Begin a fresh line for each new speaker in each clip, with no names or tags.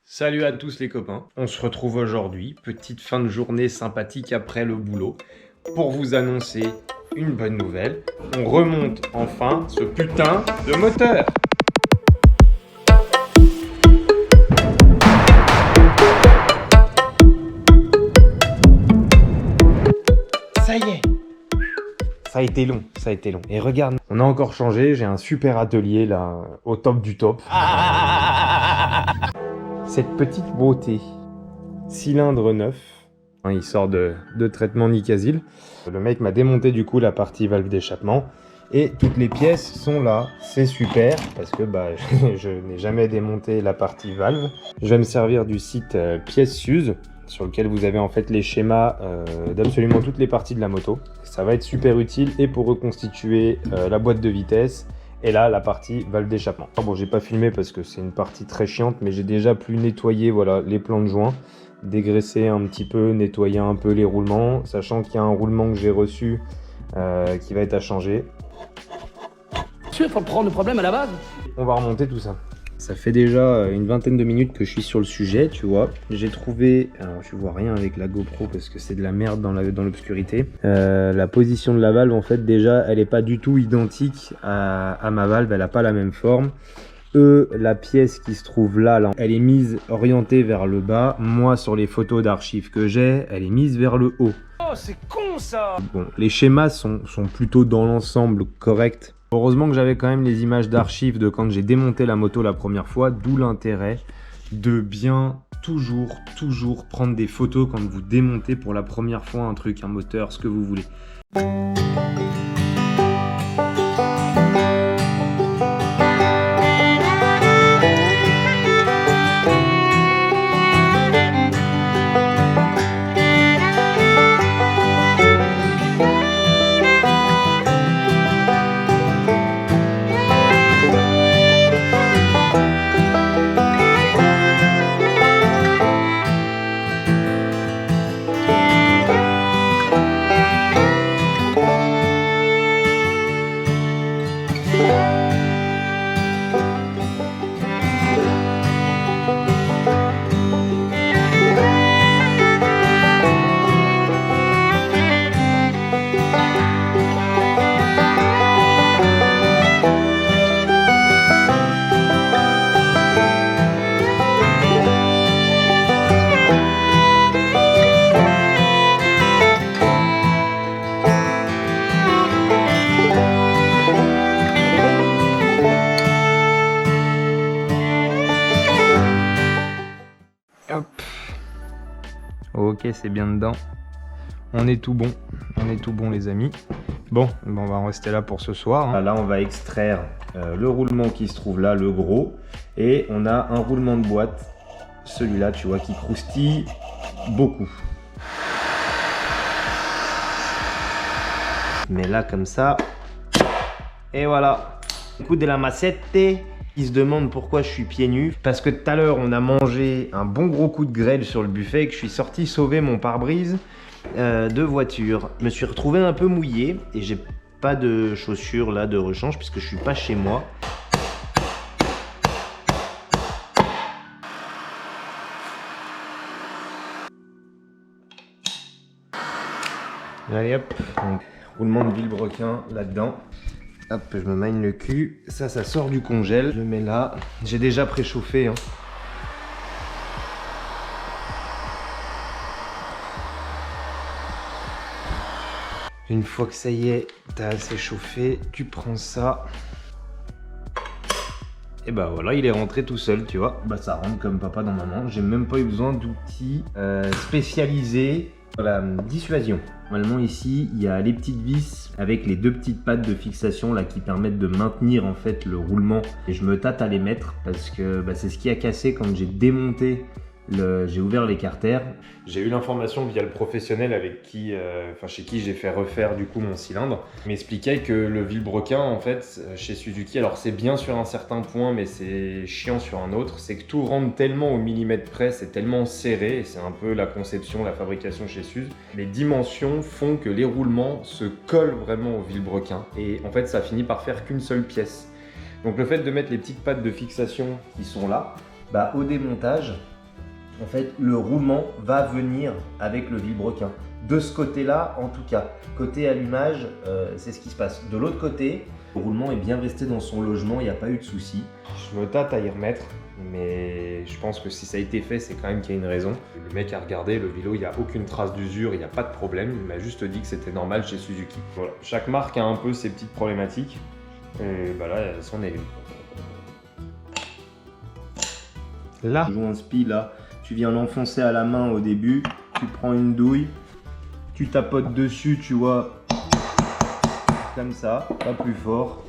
Salut à tous les copains, on se retrouve aujourd'hui, petite fin de journée sympathique après le boulot, pour vous annoncer une bonne nouvelle. On remonte enfin ce putain de moteur. Ça y est. Ça a été long, ça a été long. Et regarde, on a encore changé, j'ai un super atelier là, au top du top. Cette petite beauté, cylindre neuf, hein, il sort de traitement Nicasil. Le mec m'a démonté du coup la partie valve d'échappement et toutes les pièces sont là. C'est super parce que je n'ai jamais démonté la partie valve. Je vais me servir du site Pièces Suze sur lequel vous avez en fait les schémas d'absolument toutes les parties de la moto. Ça va être super utile et pour reconstituer la boîte de vitesse et là la partie valve d'échappement. Bon, j'ai pas filmé parce que c'est une partie très chiante, mais j'ai déjà pu nettoyer voilà, les plans de joint, dégraisser un petit peu, nettoyer un peu les roulements, sachant qu'il y a un roulement que j'ai reçu qui va être à changer.
Il faut prendre le problème à la base.
On va remonter tout ça. Ça fait déjà une vingtaine de minutes que je suis sur le sujet, tu vois. J'ai trouvé, alors je vois rien avec la GoPro parce que c'est de la merde dans l'obscurité. La position de la valve, en fait, déjà, elle n'est pas du tout identique à ma valve, elle n'a pas la même forme. La pièce qui se trouve là, elle est mise orientée vers le bas. Moi, sur les photos d'archives que j'ai, elle est mise vers le haut.
Oh, c'est con ça!
Bon, les schémas sont plutôt dans l'ensemble corrects. Heureusement que j'avais quand même les images d'archives de quand j'ai démonté la moto la première fois, d'où l'intérêt de bien toujours prendre des photos quand vous démontez pour la première fois un truc, un moteur, ce que vous voulez. Hop. Ok, c'est bien dedans. On est tout bon. On est tout bon, les amis. Bon, on va en rester là pour ce soir. Hein. Là, on va extraire le roulement qui se trouve là, le gros. Et on a un roulement de boîte. Celui-là, tu vois, qui croustille beaucoup. Mais là, comme ça. Et voilà. Coup de la massette. Il se demande pourquoi je suis pieds nus. Parce que tout à l'heure, on a mangé un bon gros coup de grêle sur le buffet et que je suis sorti sauver mon pare-brise de voiture. Je me suis retrouvé un peu mouillé et j'ai pas de chaussures là de rechange puisque je suis pas chez moi. Allez hop, donc roulement de vilebrequin là-dedans. Hop, je me mine le cul. Ça sort du congèle. Je le mets là. J'ai déjà préchauffé. Hein. Une fois que ça y est, t'as assez chauffé, tu prends ça. Et bah voilà, il est rentré tout seul, tu vois. Bah ça rentre comme papa dans maman. J'ai même pas eu besoin d'outils spécialisés. La dissuasion. Normalement ici il y a les petites vis avec les deux petites pattes de fixation là qui permettent de maintenir en fait le roulement et je me tâte à les mettre parce que c'est ce qui a cassé quand j'ai démonté j'ai ouvert l'écarter. J'ai eu l'information via le professionnel avec qui, chez qui j'ai fait refaire du coup mon cylindre. Il m'expliquait que le vilebrequin en fait chez Suzuki, alors c'est bien sur un certain point mais c'est chiant sur un autre, c'est que tout rentre tellement au millimètre près, c'est tellement serré, et c'est un peu la conception, la fabrication chez Suze. Les dimensions font que les roulements se collent vraiment au vilebrequin et en fait ça finit par faire qu'une seule pièce. Donc le fait de mettre les petites pattes de fixation qui sont là, au démontage, En fait, le roulement va venir avec le vilebrequin. De ce côté-là, en tout cas. Côté allumage, c'est ce qui se passe. De l'autre côté, le roulement est bien resté dans son logement, il n'y a pas eu de souci. Je me tâte à y remettre, mais je pense que si ça a été fait, c'est quand même qu'il y a une raison. Le mec a regardé, le vélo, il n'y a aucune trace d'usure, il n'y a pas de problème. Il m'a juste dit que c'était normal chez Suzuki. Voilà. Chaque marque a un peu ses petites problématiques. Et bah là, c'en est une. Là, je joue un spi là. Tu viens l'enfoncer à la main au début, tu prends une douille, tu tapotes dessus, tu vois, comme ça, pas plus fort.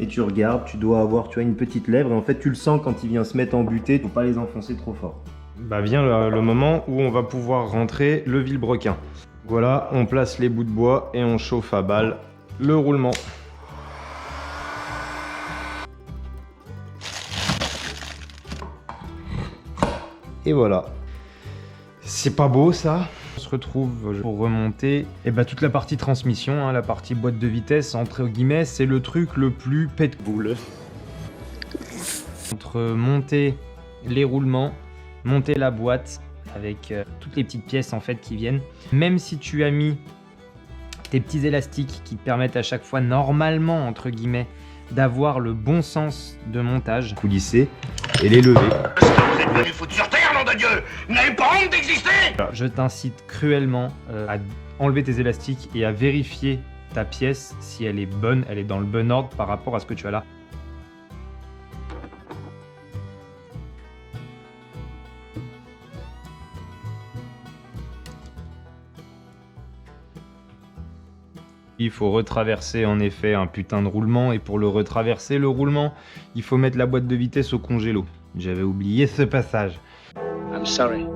Et tu regardes, tu dois avoir, tu vois, une petite lèvre et en fait tu le sens quand il vient se mettre en butée, faut pas les enfoncer trop fort. Bah vient le moment où on va pouvoir rentrer le vilebrequin. Voilà, on place les bouts de bois et on chauffe à balle le roulement. Et voilà. C'est pas beau ça. On se retrouve pour remonter et bah, toute la partie transmission, hein, la partie boîte de vitesse, entre guillemets, c'est le truc le plus pète-boule. Entre monter les roulements, monter la boîte avec toutes les petites pièces en fait qui viennent. Même si tu as mis tes petits élastiques qui te permettent à chaque fois normalement entre guillemets d'avoir le bon sens de montage, coulisser et les lever.
Vous êtes venu foutre sur terre, nom de Dieu! Vous n'avez pas honte d'exister!
Je t'incite cruellement à enlever tes élastiques et à vérifier ta pièce si elle est bonne, elle est dans le bon ordre par rapport à ce que tu as là. Il faut retraverser en effet un putain de roulement et pour le retraverser le roulement, il faut mettre la boîte de vitesse au congélo. J'avais oublié ce passage.
I'm sorry,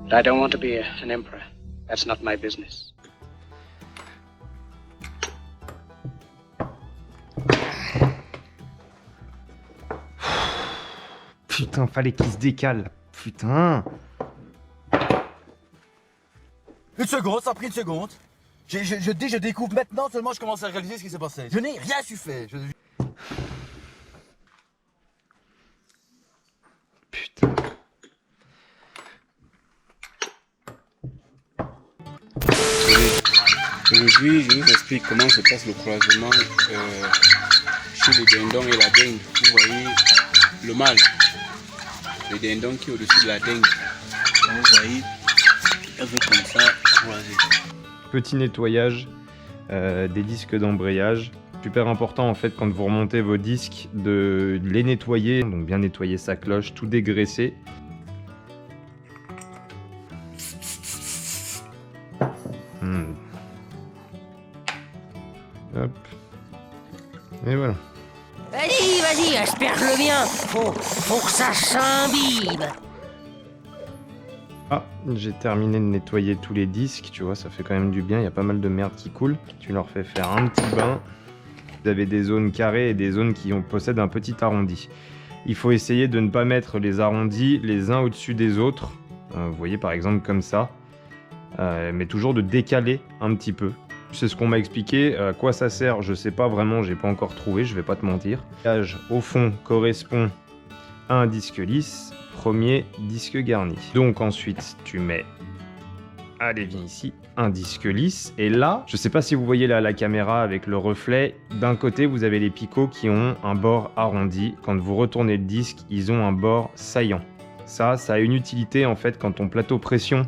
but I don't want to be an emperor. That's not my business.
Putain, fallait qu'il se décale. Putain.
Une seconde, ça a pris une seconde. Je découvre maintenant, seulement je commence à réaliser ce qui s'est passé. Je n'ai rien su faire.
Putain.
Aujourd'hui, je vous explique comment se passe le croisement chez le dindon et la dengue. Vous voyez le mâle, le dindon qui est au-dessus de la dengue. Vous voyez, elle veut comme ça croiser.
Petit nettoyage des disques d'embrayage. Super important en fait quand vous remontez vos disques de les nettoyer, donc bien nettoyer sa cloche, tout dégraisser. Hop. Et voilà.
Vas-y, asperge-le bien. Faut que ça s'imbibe.
Ah, j'ai terminé de nettoyer tous les disques, tu vois, ça fait quand même du bien, il y a pas mal de merde qui coule. Tu leur fais faire un petit bain. Vous avez des zones carrées et des zones qui possèdent un petit arrondi. Il faut essayer de ne pas mettre les arrondis les uns au-dessus des autres. Vous voyez par exemple comme ça. Mais toujours de décaler un petit peu. C'est ce qu'on m'a expliqué. À quoi ça sert, je sais pas vraiment, j'ai pas encore trouvé, je vais pas te mentir. L'âge au fond correspond à un disque lisse. Premier disque garni. Donc ensuite tu mets, allez viens ici, un disque lisse et là, je sais pas si vous voyez là la caméra avec le reflet, d'un côté vous avez les picots qui ont un bord arrondi, quand vous retournez le disque ils ont un bord saillant. Ça a une utilité en fait quand ton plateau pression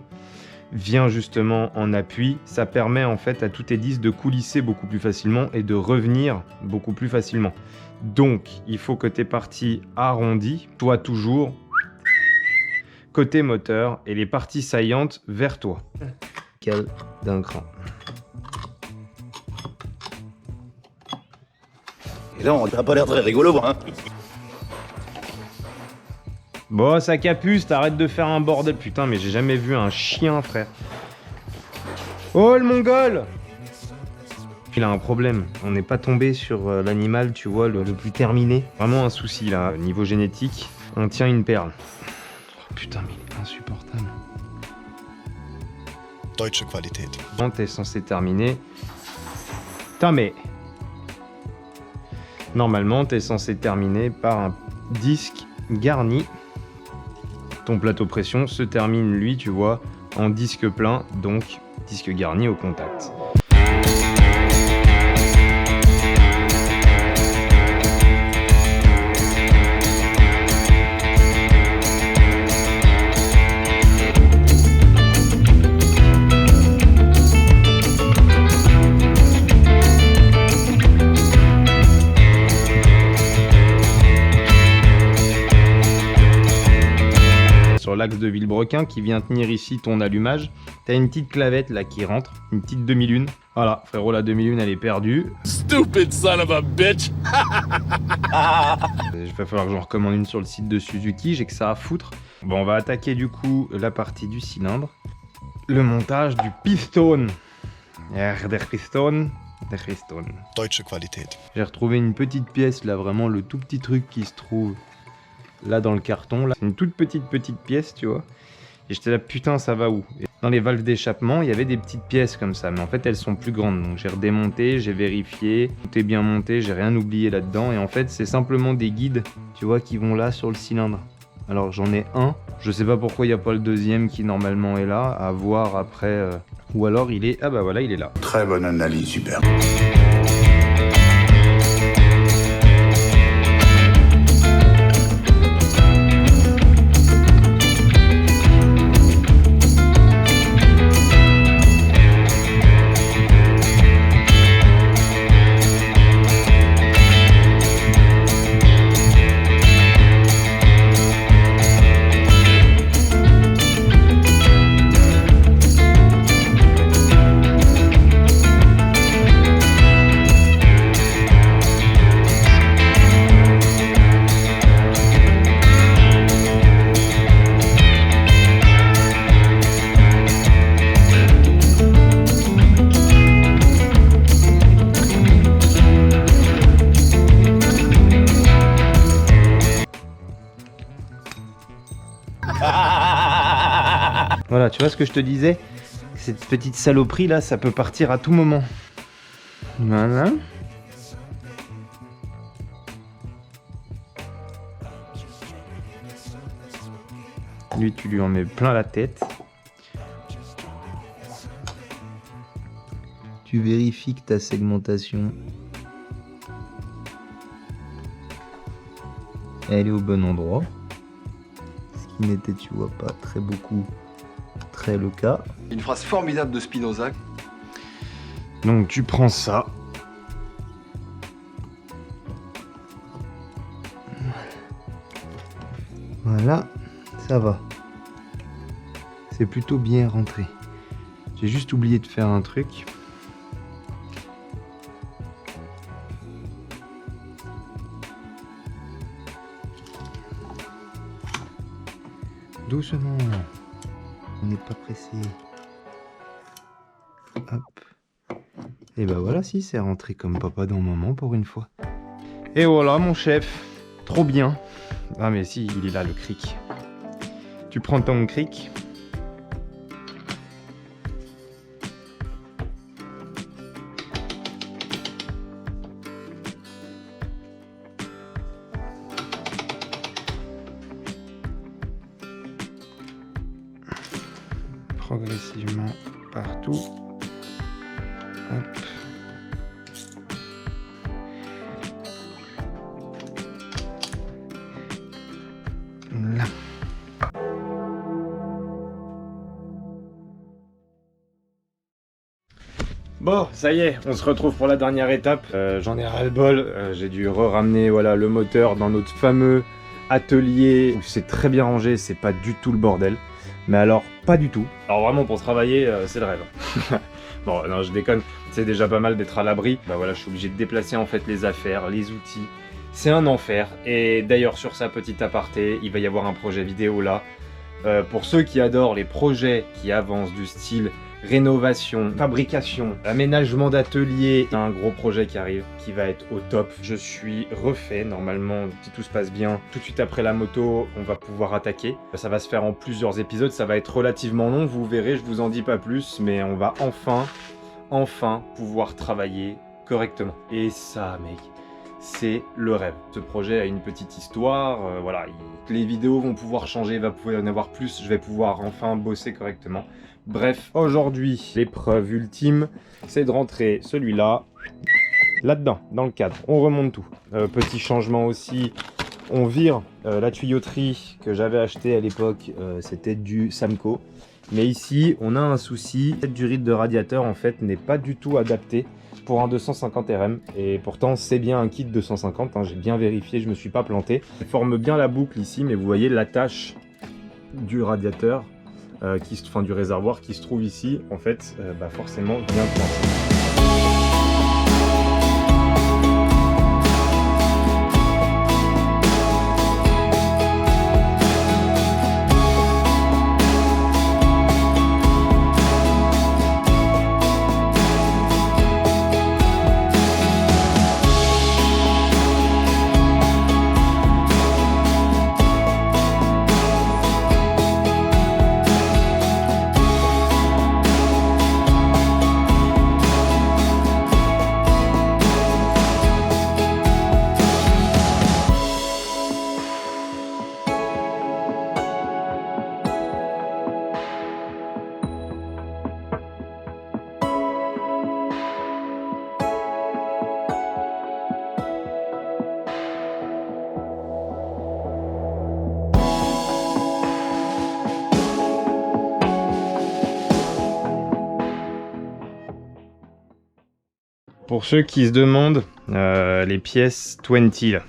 vient justement en appui, ça permet en fait à tous tes disques de coulisser beaucoup plus facilement et de revenir beaucoup plus facilement. Donc il faut que tes parties arrondies soient toujours côté moteur et les parties saillantes vers toi. Cale d'un cran.
Et là, on n'a pas l'air très rigolo, hein.
Bon, ça capuce, t'arrêtes de faire un bordel. Putain, mais j'ai jamais vu un chien, frère. Oh, le mongol! Il a un problème. On n'est pas tombé sur l'animal, tu vois, le plus terminé. Vraiment un souci, là. Niveau génétique, on tient une perle. Putain, mais il est insupportable.
Deutsche Qualität.
Quand t'es censé terminer... Putain, mais... Normalement, t'es censé terminer par un disque garni. Ton plateau pression se termine, lui, tu vois, en disque plein, donc disque garni au contact. Sur l'axe de Villebrequin qui vient tenir ici ton allumage, t'as une petite clavette là qui rentre, une petite demi-lune. Voilà, frérot, la demi-lune elle est perdue.
Stupid son of a bitch.
Il va falloir que j'en recommande une sur le site de Suzuki, j'ai que ça à foutre. Bon, on va attaquer du coup la partie du cylindre. Le montage du piston. Der Piston.
Deutsche Qualität.
J'ai retrouvé une petite pièce là, vraiment le tout petit truc qui se trouve là dans le carton. Là. C'est une toute petite pièce, tu vois. Et j'étais là, putain, ça va où? Et dans les valves d'échappement, il y avait des petites pièces comme ça, mais en fait elles sont plus grandes. Donc j'ai redémonté, j'ai vérifié, tout est bien monté, j'ai rien oublié là-dedans. Et en fait c'est simplement des guides, tu vois, qui vont là sur le cylindre. Alors j'en ai un, je sais pas pourquoi il n'y a pas le deuxième qui normalement est là, à voir après. Ou alors il est, ah bah voilà, il est là.
Très bonne analyse, super.
Voilà, tu vois ce que je te disais? Cette petite saloperie là, ça peut partir à tout moment. Voilà. Lui, tu lui en mets plein la tête. Tu vérifies que ta segmentation, elle est au bon endroit. Ce qui n'était, tu vois, pas très beaucoup le cas.
Une phrase formidable de Spinoza.
Donc tu prends ça. Voilà, ça va. C'est plutôt bien rentré. J'ai juste oublié de faire un truc. Doucement. On n'est pas pressé. Hop. Et bah voilà, si, c'est rentré comme papa dans maman pour une fois. Et voilà, mon chef. Trop bien. Ah mais si, il est là, le cric. Tu prends ton cric. Progressivement partout. Hop. Là. Bon, ça y est, on se retrouve pour la dernière étape. J'en ai ras-le-bol. J'ai dû ramener voilà, le moteur dans notre fameux atelier où c'est très bien rangé, c'est pas du tout le bordel. Mais alors, pas du tout. Alors vraiment, pour travailler, c'est le rêve. Bon, non, je déconne. C'est déjà pas mal d'être à l'abri. Bah voilà, je suis obligé de déplacer en fait les affaires, les outils. C'est un enfer. Et d'ailleurs, sur sa petite aparté, il va y avoir un projet vidéo là. Pour ceux qui adorent les projets qui avancent du style rénovation, fabrication, aménagement d'atelier, un gros projet qui arrive, qui va être au top. Je suis refait, normalement, si tout se passe bien, tout de suite après la moto, on va pouvoir attaquer. Ça va se faire en plusieurs épisodes, ça va être relativement long, vous verrez, je vous en dis pas plus, mais on va enfin pouvoir travailler correctement. Et ça, mec, c'est le rêve. Ce projet a une petite histoire, voilà, les vidéos vont pouvoir changer, il va pouvoir y en avoir plus, je vais pouvoir enfin bosser correctement. Bref, aujourd'hui, l'épreuve ultime, c'est de rentrer celui-là, là-dedans, dans le cadre. On remonte tout. Petit changement aussi, on vire la tuyauterie que j'avais achetée à l'époque, c'était du Samco. Mais ici, on a un souci, cette durite de radiateur en fait n'est pas du tout adaptée pour un 250 RM. Et pourtant, c'est bien un kit 250, hein, j'ai bien vérifié, je me suis pas planté. Elle forme bien la boucle ici, mais vous voyez l'attache du radiateur, du réservoir qui se trouve ici, en fait, forcément vient coincer. Pour ceux qui se demandent, les pièces 20, là,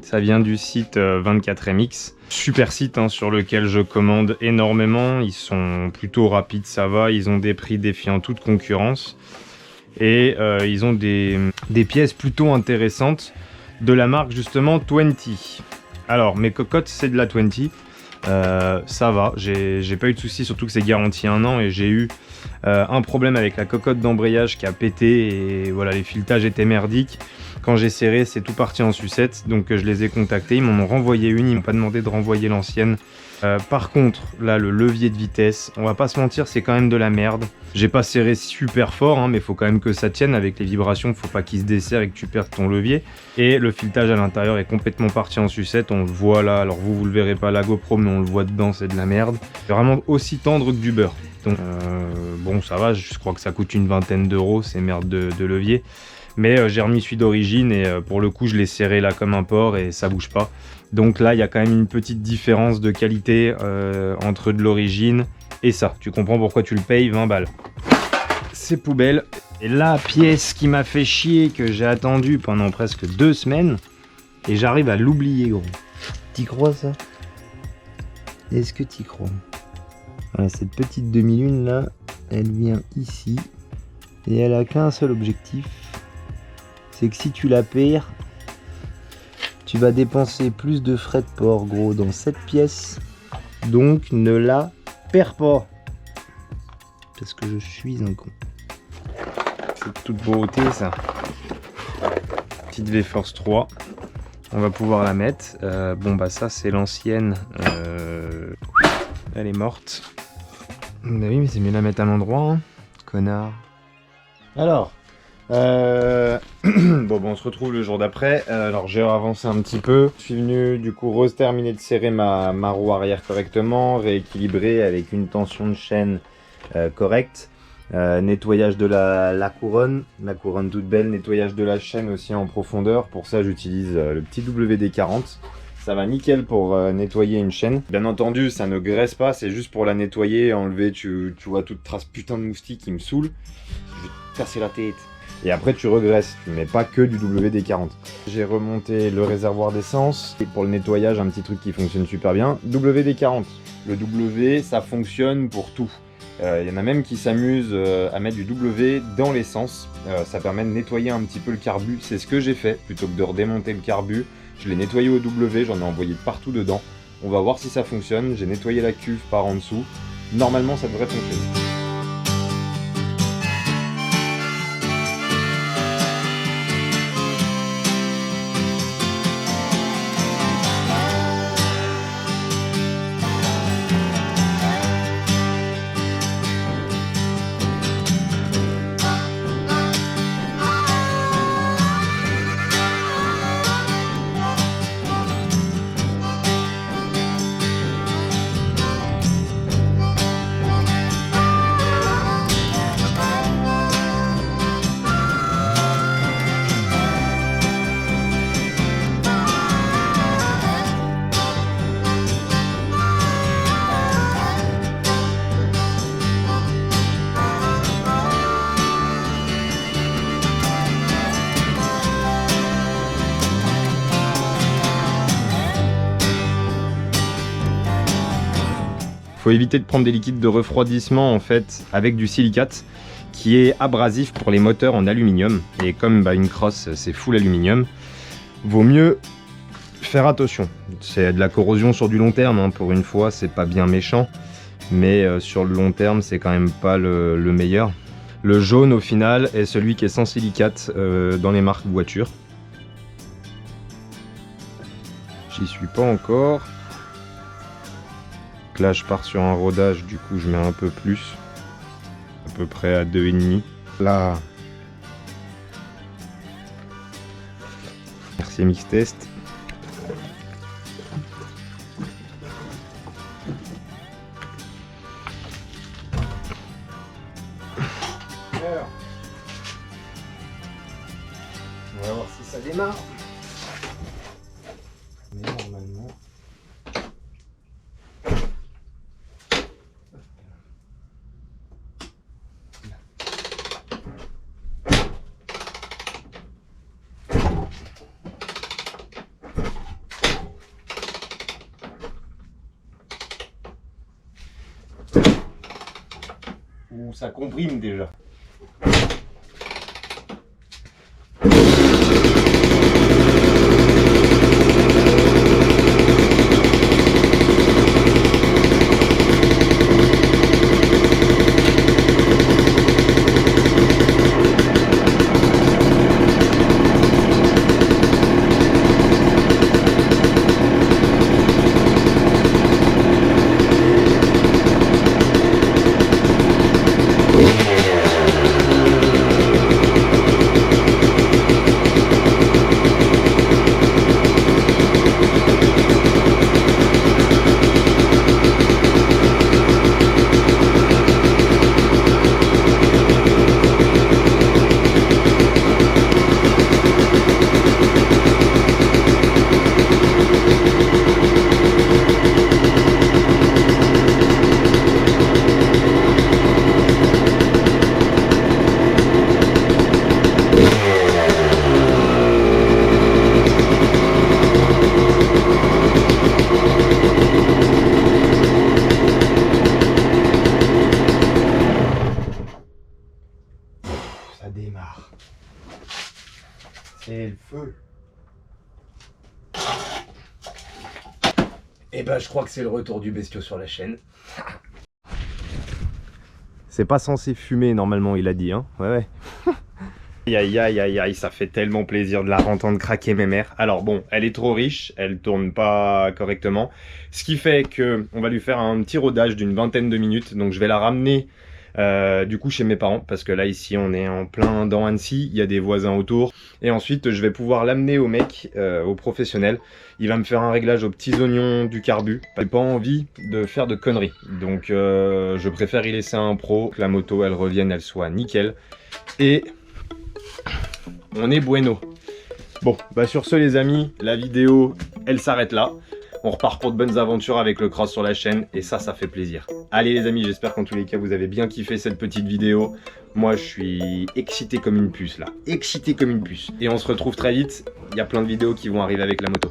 ça vient du site 24MX. Super site hein, sur lequel je commande énormément. Ils sont plutôt rapides, ça va. Ils ont des prix défiant toute concurrence. Et ils ont des pièces plutôt intéressantes de la marque justement 20. Alors, mes cocottes, c'est de la 20. Ça va, j'ai pas eu de soucis, surtout que c'est garanti 1 an et j'ai eu un problème avec la cocotte d'embrayage qui a pété et voilà, les filetages étaient merdiques. Quand j'ai serré, c'est tout parti en sucette, donc je les ai contactés, ils m'en ont renvoyé une, ils m'ont pas demandé de renvoyer l'ancienne. Par contre, là, le levier de vitesse, on va pas se mentir, c'est quand même de la merde. J'ai pas serré super fort, hein, mais faut quand même que ça tienne avec les vibrations, faut pas qu'il se desserre et que tu perdes ton levier. Et le filetage à l'intérieur est complètement parti en sucette, on le voit là, alors vous le verrez pas à la GoPro, mais on le voit dedans, c'est de la merde. C'est vraiment aussi tendre que du beurre. Donc bon, ça va, je crois que ça coûte une vingtaine d'euros, ces merdes de levier. Mais j'ai remis celui d'origine et pour le coup, je l'ai serré là comme un porc et ça bouge pas. Donc là, il y a quand même une petite différence de qualité entre de l'origine et ça. Tu comprends pourquoi tu le payes 20 balles. C'est poubelle. Et la pièce qui m'a fait chier, que j'ai attendu pendant presque 2 semaines, et j'arrive à l'oublier, gros. T'y crois, ça? Est-ce que t'y crois? Voilà, cette petite demi-lune là, elle vient ici, et elle a qu'un seul objectif, c'est que si tu la perds, tu vas dépenser plus de frais de port, gros, dans cette pièce. Donc ne la perds pas. Parce que je suis un con. C'est toute beauté, ça. Petite V-Force 3. On va pouvoir la mettre. Bon, bah ça, c'est l'ancienne. Elle est morte. Bah oui, mais c'est mieux de la mettre à l'endroit, hein. Connard. Alors... bon, on se retrouve le jour d'après. Alors j'ai avancé un petit peu. Je suis venu du coup terminer de serrer ma roue arrière correctement, rééquilibrer avec une tension de chaîne correcte. Nettoyage de la couronne toute belle, nettoyage de la chaîne aussi en profondeur. Pour ça j'utilise le petit WD-40. Ça va nickel pour nettoyer une chaîne. Bien entendu, ça ne graisse pas, c'est juste pour la nettoyer, enlever, tu vois toute trace putain de moustique qui me saoule. Je vais te casser la tête. Et après tu regraisses, tu mets pas que du WD-40. J'ai remonté le réservoir d'essence. Et pour le nettoyage, un petit truc qui fonctionne super bien, WD-40. Le W, ça fonctionne pour tout. Il y en a même qui s'amusent à mettre du W dans l'essence. Ça permet de nettoyer un petit peu le carbu. C'est ce que j'ai fait, plutôt que de redémonter le carbu. Je l'ai nettoyé au W, j'en ai envoyé partout dedans. On va voir si ça fonctionne. J'ai nettoyé la cuve par en dessous. Normalement, ça devrait fonctionner. faut éviter de prendre des liquides de refroidissement en fait avec du silicate qui est abrasif pour les moteurs en aluminium. Et comme une crosse c'est full aluminium, vaut mieux faire attention. C'est de la corrosion sur du long terme, hein. Pour une fois c'est pas bien méchant, mais sur le long terme c'est quand même pas le meilleur. Le jaune au final est celui qui est sans silicate dans les marques voitures. J'y suis pas encore. Donc là je pars sur un rodage, du coup je mets un peu plus, à peu près à 2,5. Là, merci Mix Test. Alors, on va voir si ça démarre. Mais normalement... Ouh, ça comprime déjà. Ça démarre. C'est le feu. Et ben je crois que c'est le retour du bestiau sur la chaîne. C'est pas censé fumer normalement, il a dit, hein. Ouais. Aïe aïe aïe aïe, ça fait tellement plaisir de la entendre craquer mes mères. Alors bon, elle est trop riche, elle tourne pas correctement. Ce qui fait que on va lui faire un petit rodage d'une 20aine de minutes. Donc je vais la ramener du coup chez mes parents, parce que là ici on est en plein dans Annecy, il y a des voisins autour. Et ensuite je vais pouvoir l'amener au mec, au professionnel. Il va me faire un réglage aux petits oignons du carbu. J'ai pas envie de faire de conneries, donc je préfère y laisser un pro, que la moto elle revienne, elle soit nickel. Et on est bueno. Bon, bah sur ce les amis, la vidéo elle s'arrête là. On repart pour de bonnes aventures avec le cross sur la chaîne et ça fait plaisir. Allez les amis, j'espère qu'en tous les cas vous avez bien kiffé cette petite vidéo. Moi je suis excité comme une puce là, excité comme une puce. Et on se retrouve très vite, il y a plein de vidéos qui vont arriver avec la moto.